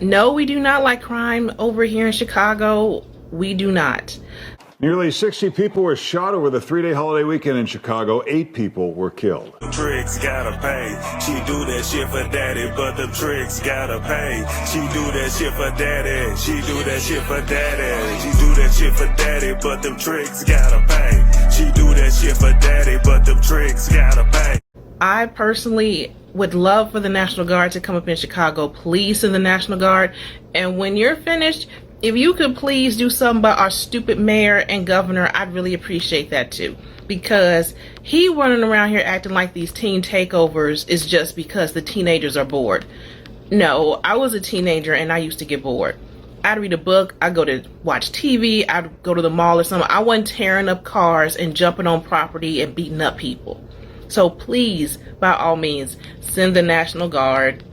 No, we do not like crime over here in Chicago. We do not. Nearly 60 people were shot over the three-day holiday weekend in Chicago. 8 people were killed. Tricks gotta pay. She do that shit for daddy, but the tricks gotta pay. She do that shit for daddy. She do that shit for daddy. She do that shit for daddy, but them tricks gotta pay. She do that shit for daddy, but them tricks gotta pay. I personally would love for the National Guard to come up in Chicago. Please send the National Guard. And when you're finished, if you could please do something about our stupid mayor and governor, I'd really appreciate that too. Because he running around here acting like these teen takeovers is just because the teenagers are bored. No, I was a teenager and I used to get bored. I'd read a book, I'd go to watch TV, I'd go to the mall or something. I wasn't tearing up cars and jumping on property and beating up people. So please, by all means, send the National Guard.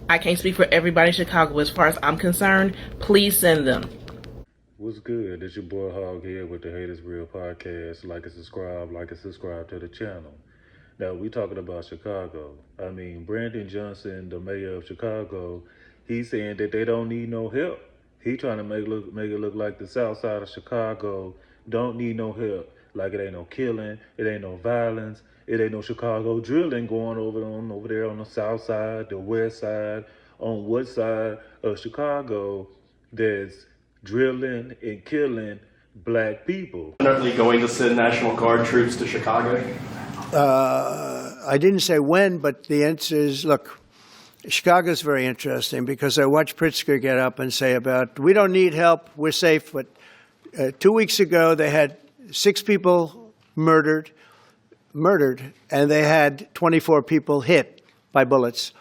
I can't speak for everybody in Chicago, but as far as I'm concerned, please send them. What's good? It's your boy Hog here with the Haters Real podcast. Like and subscribe to the channel. Now, we talking about Chicago. I mean, Brandon Johnson, the mayor of Chicago, he's saying that they don't need no help. He trying to make it look like the south side of Chicago don't need no help. Like it ain't no killing, it ain't no violence, it ain't no Chicago drilling going over there on the south side, the west side, on what side of Chicago that's drilling and killing black people. Definitely going to send National Guard troops to Chicago? I didn't say when, but the answer is, look, Chicago's very interesting because I watched Pritzker get up and say we don't need help, we're safe. But 2 weeks ago, they had 6 people murdered, and they had 24 people hit by bullets.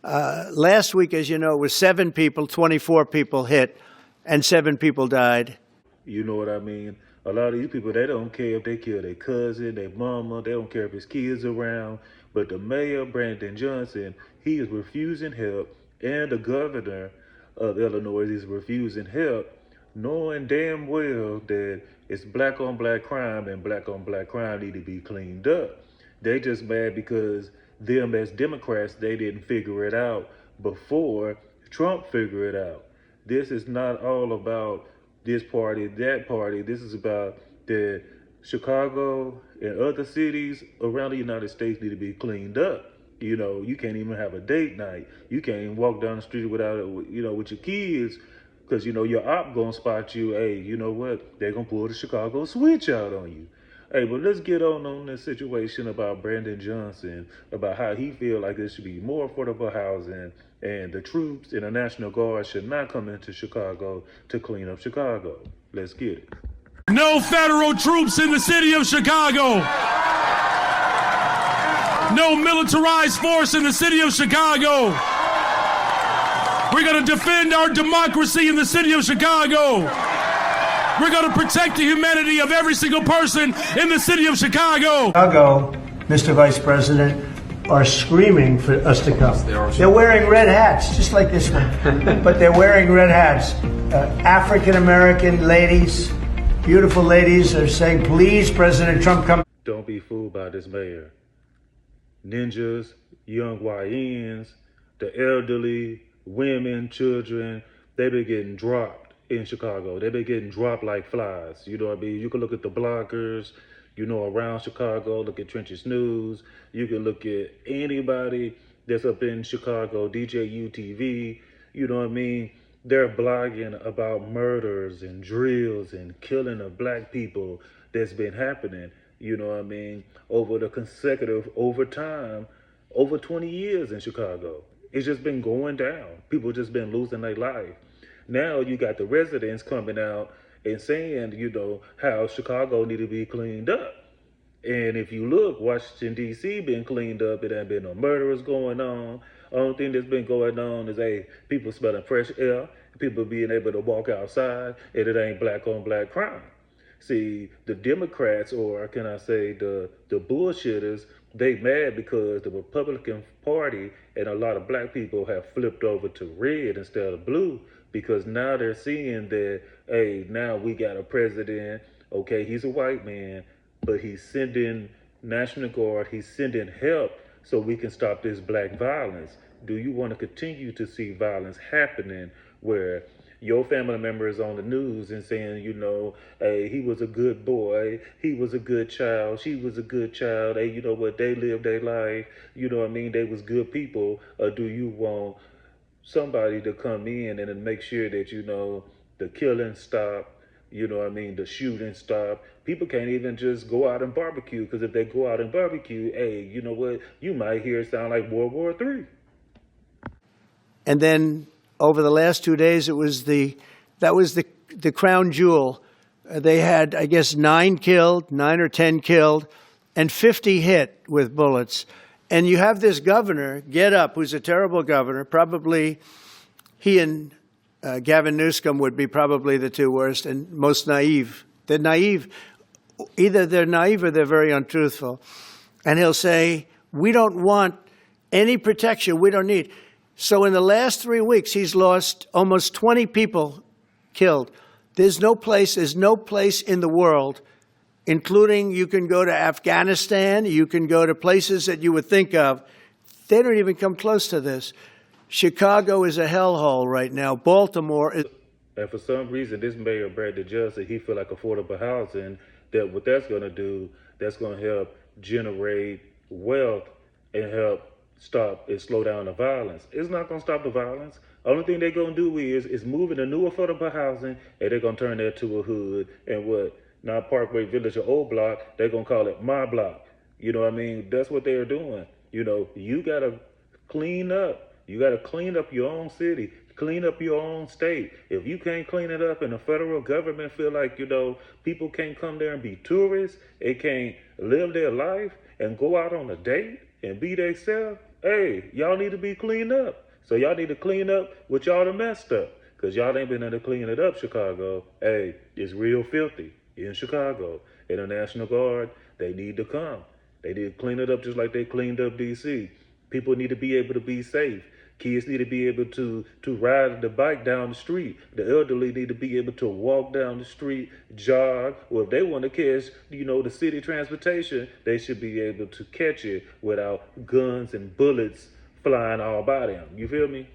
Last week, as you know, it was 7 people, 24 people hit, and 7 people died. You know what I mean? A lot of these people, they don't care if they kill their cousin, their mama, they don't care if his kids around. But the mayor, Brandon Johnson, he is refusing help, and the governor of Illinois is refusing help, knowing damn well that it's black on black crime, and black on black crime need to be cleaned up. They just mad because them as Democrats, they didn't figure it out before Trump figured it out. This is not all about this party, that party. This is about the Chicago and other cities around the United States need to be cleaned up. You know, you can't even have a date night. You can't even walk down the street without, with your kids, because, your op gonna spot you. Hey, you know what? They're gonna pull the Chicago switch out on you. Hey, but let's get on this situation about Brandon Johnson, about how he feel like there should be more affordable housing, and the troops and the National Guard should not come into Chicago to clean up Chicago. Let's get it. No federal troops in the city of Chicago. No militarized force in the city of Chicago. We're going to defend our democracy in the city of Chicago. We're going to protect the humanity of every single person in the city of Chicago. Chicago, Mr. Vice President, are screaming for us to come. They're wearing red hats, just like this one, but they're wearing red hats. African-American ladies, beautiful ladies, are saying, please, President Trump, come. Don't be fooled by this mayor. Ninjas, young YNs, the elderly, women, children, they've been getting dropped in Chicago. They've been getting dropped like flies. You know what I mean? You can look at the bloggers, around Chicago, look at Trenches News. You can look at anybody that's up in Chicago, DJ UTV, you know what I mean? They're blogging about murders and drills and killing of black people that's been happening, you know what I mean, over time, over 20 years in Chicago. It's just been going down. People just been losing their life. Now you got the residents coming out and saying, how Chicago need to be cleaned up. And if you look, Washington, D.C. been cleaned up. It ain't been no murderers going on. Only thing that's been going on is, people smelling fresh air, people being able to walk outside, and it ain't black on black crime. See, the Democrats, or can I say the bullshitters, they mad because the Republican Party and a lot of black people have flipped over to red instead of blue, because now they're seeing that, hey, now we got a president, okay, he's a white man, but he's sending National Guard, he's sending help so we can stop this black violence. do you want to continue to see violence happening where your family member is on the news and saying, you know, hey, he was a good boy, he was a good child, she was a good child, hey, you know what, they lived their life, you know what I mean, they was good people? Or do you want somebody to come in and make sure that, you know, the killing stop, you know what I mean, the shooting stop? People can't even just go out and barbecue, because if they go out and barbecue, hey, you know what, you might hear it sound like World War III. And then over the last 2 days, that was the crown jewel. They had, I guess, 9 or 10 killed, and 50 hit with bullets. And you have this governor get up, who's a terrible governor. Probably he and Gavin Newsom would be probably the 2 worst and most naive. They're naive. Either they're naive or they're very untruthful. And he'll say, we don't want any protection. We don't need. So in the last 3 weeks, he's lost almost 20 people killed. There's no place in the world, including you can go to Afghanistan, you can go to places that you would think of. They don't even come close to this. Chicago is a hellhole right now. Baltimore is. And for some reason, this mayor, Brad DeJustice, he feel like affordable housing, that what that's going to do, that's going to help generate wealth and help stop and slow down the violence. It's not going to stop the violence. Only thing they're going to do is move into new affordable housing, and they're going to turn that to a hood. And what, not Parkway Village or Old Block, they're going to call it My Block. You know what I mean? That's what they're doing. You know, you got to clean up. You got to clean up your own city, clean up your own state. If you can't clean it up and the federal government feel like, you know, people can't come there and be tourists, they can't live their life and go out on a date and be themselves, hey, y'all need to be cleaned up. So y'all need to clean up what y'all done messed up, because y'all ain't been able to clean it up, Chicago. Hey, it's real filthy in Chicago. And the National Guard, they need to come. They need to clean it up just like they cleaned up D.C. People need to be able to be safe. Kids need to be able to ride the bike down the street. The elderly need to be able to walk down the street, jog, or if they want to catch, you know, the city transportation, they should be able to catch it without guns and bullets flying all by them. You feel me?